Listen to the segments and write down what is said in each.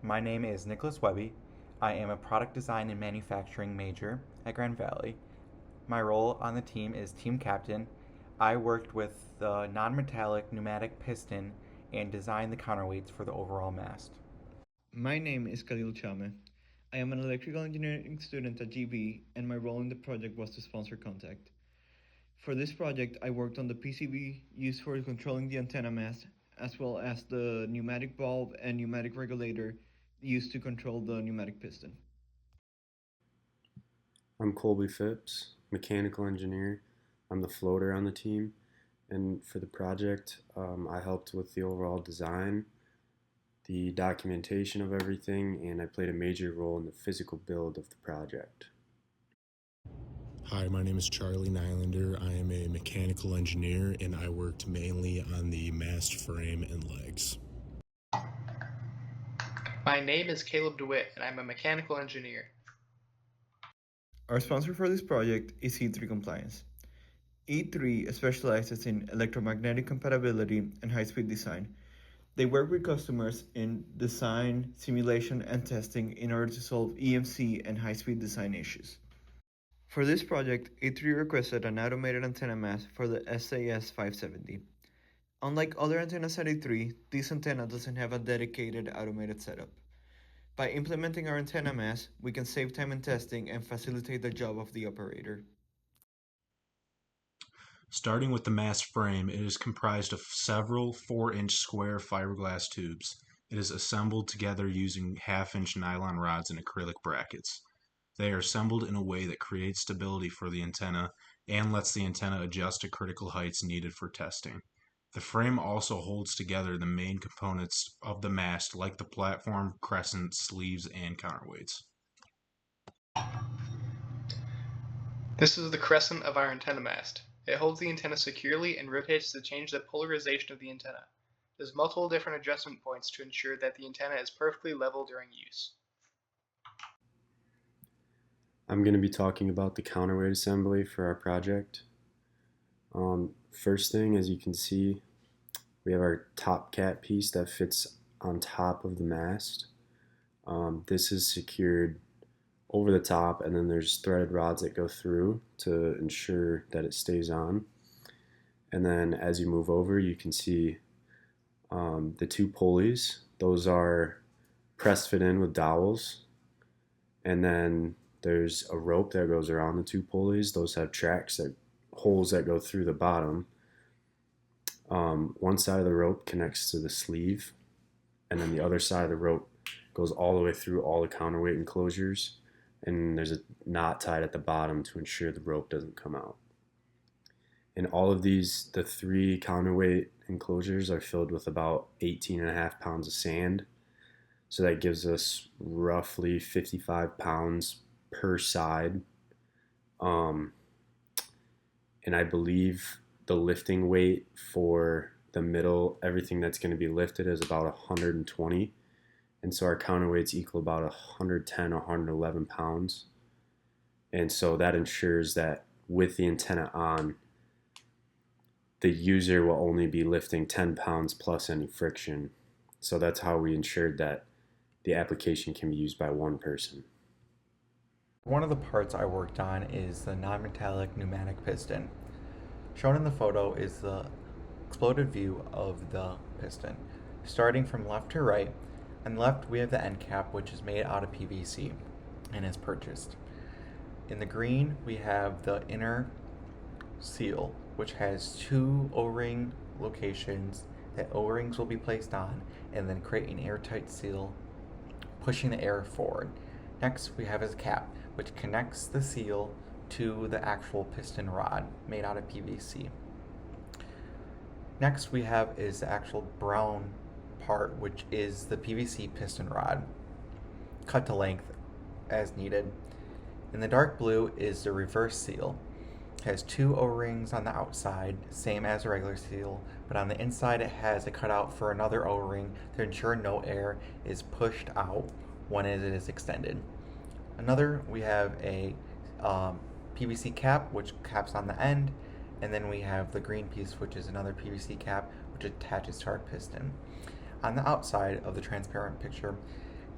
My name is Nicholas Webby. I am a product design and manufacturing major at Grand Valley. My role on the team is team captain. I worked with the non-metallic pneumatic piston and designed the counterweights for the overall mast. My name is Khalil Chame. I am an electrical engineering student at GB, and my role in the project was to sponsor contact. For this project, I worked on the PCB used for controlling the antenna mast, as well as the pneumatic bulb and pneumatic regulator used to control the pneumatic piston. I'm Colby Phipps, mechanical engineer. I'm the floater on the team. And for the project, I helped with the overall design, the documentation of everything, and I played a major role in the physical build of the project. Hi, my name is Charlie Nylander. I am a mechanical engineer and I worked mainly on the mast frame and legs. My name is Caleb DeWitt and I'm a mechanical engineer. Our sponsor for this project is E3 Compliance. E3 specializes in electromagnetic compatibility and high-speed design. They work with customers in design, simulation, and testing in order to solve EMC and high-speed design issues. For this project, E3 requested an automated antenna mast for the SAS 570. Unlike other antennas at E3, this antenna doesn't have a dedicated automated setup. By implementing our antenna mast, we can save time in testing and facilitate the job of the operator. Starting with the mast frame, it is comprised of several 4-inch square fiberglass tubes. It is assembled together using half-inch nylon rods and acrylic brackets. They are assembled in a way that creates stability for the antenna and lets the antenna adjust to critical heights needed for testing. The frame also holds together the main components of the mast like the platform, crescent, sleeves, and counterweights. This is the crescent of our antenna mast. It holds the antenna securely and rotates to change the polarization of the antenna. There's multiple different adjustment points to ensure that the antenna is perfectly level during use. I'm going to be talking about the counterweight assembly for our project. First thing, as you can see, we have our top cap piece that fits on top of the mast. This is secured over the top, and then there's threaded rods that go through to ensure that it stays on. And then as you move over, you can see the two pulleys. Those are press fit in with dowels. And then there's a rope that goes around the two pulleys. Those have tracks, that holes that go through the bottom. One side of the rope connects to the sleeve, and then the other side of the rope goes all the way through all the counterweight enclosures, and there's a knot tied at the bottom to ensure the rope doesn't come out. And all of these, the 3 counterweight enclosures are filled with about 18.5 pounds of sand. So that gives us roughly 55 pounds per side. And I believe the lifting weight for the middle, everything that's going to be lifted, is about 120. And so our counterweights equal about 110 or 111 pounds. And so that ensures that with the antenna on, the user will only be lifting 10 pounds plus any friction. So that's how we ensured that the application can be used by one person. One of the parts I worked on is the non-metallic pneumatic piston. Shown in the photo is the exploded view of the piston. Starting from left to right, on the left we have the end cap, which is made out of PVC and is purchased. In the green we have the inner seal, which has 2 O-ring locations that O-rings will be placed on and then create an airtight seal, pushing the air forward. Next we have his cap, which connects the seal to the actual piston rod made out of PVC. Next we have is the actual brown part, which is the PVC piston rod, cut to length as needed. And the dark blue is the reverse seal. It has 2 O-rings on the outside, same as a regular seal, but on the inside it has a cutout for another O-ring to ensure no air is pushed out when it is extended. Another, we have a PVC cap, which caps on the end, and then we have the green piece, which is another PVC cap, which attaches to our piston. On the outside of the transparent picture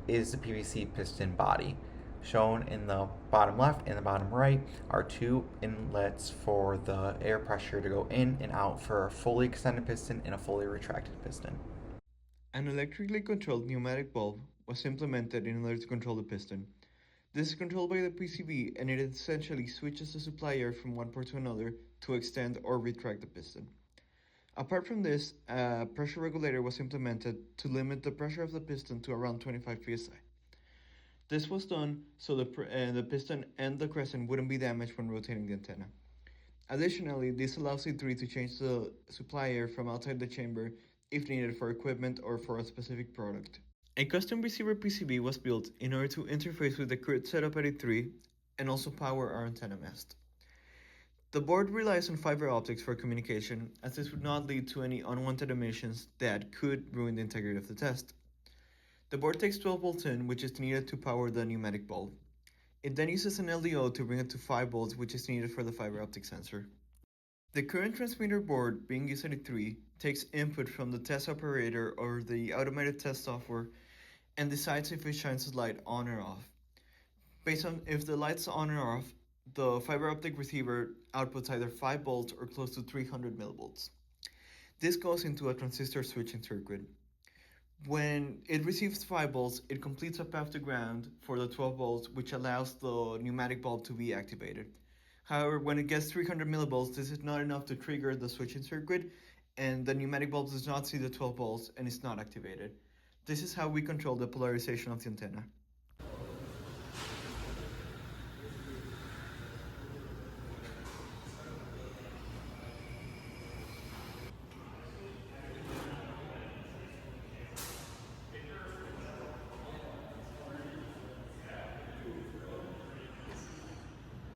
is the PVC piston body. Shown in the bottom left and the bottom right are two inlets for the air pressure to go in and out for a fully extended piston and a fully retracted piston. An electrically controlled pneumatic valve was implemented in order to control the piston. This is controlled by the PCB and it essentially switches the supply air from one port to another to extend or retract the piston. Apart from this, a pressure regulator was implemented to limit the pressure of the piston to around 25 psi. This was done so the piston and the crescent wouldn't be damaged when rotating the antenna. Additionally, this allows E3 to change the supply air from outside the chamber if needed for equipment or for a specific product. A custom receiver PCB was built in order to interface with the current setup at E3 and also power our antenna mast. The board relies on fiber optics for communication, as this would not lead to any unwanted emissions that could ruin the integrity of the test. The board takes 12 volts in, which is needed to power the pneumatic bulb. It then uses an LDO to bring it to 5 volts, which is needed for the fiber optic sensor. The current transmitter board being used at E3 takes input from the test operator or the automated test software and decides if it shines the light on or off. Based on if the light's on or off, the fiber optic receiver outputs either 5 volts or close to 300 millivolts. This goes into a transistor switching circuit. When it receives 5 volts, it completes a path to ground for the 12 volts, which allows the pneumatic bulb to be activated. However, when it gets 300 millivolts, this is not enough to trigger the switching circuit, and the pneumatic bulb does not see the 12 volts and is not activated. This is how we control the polarization of the antenna.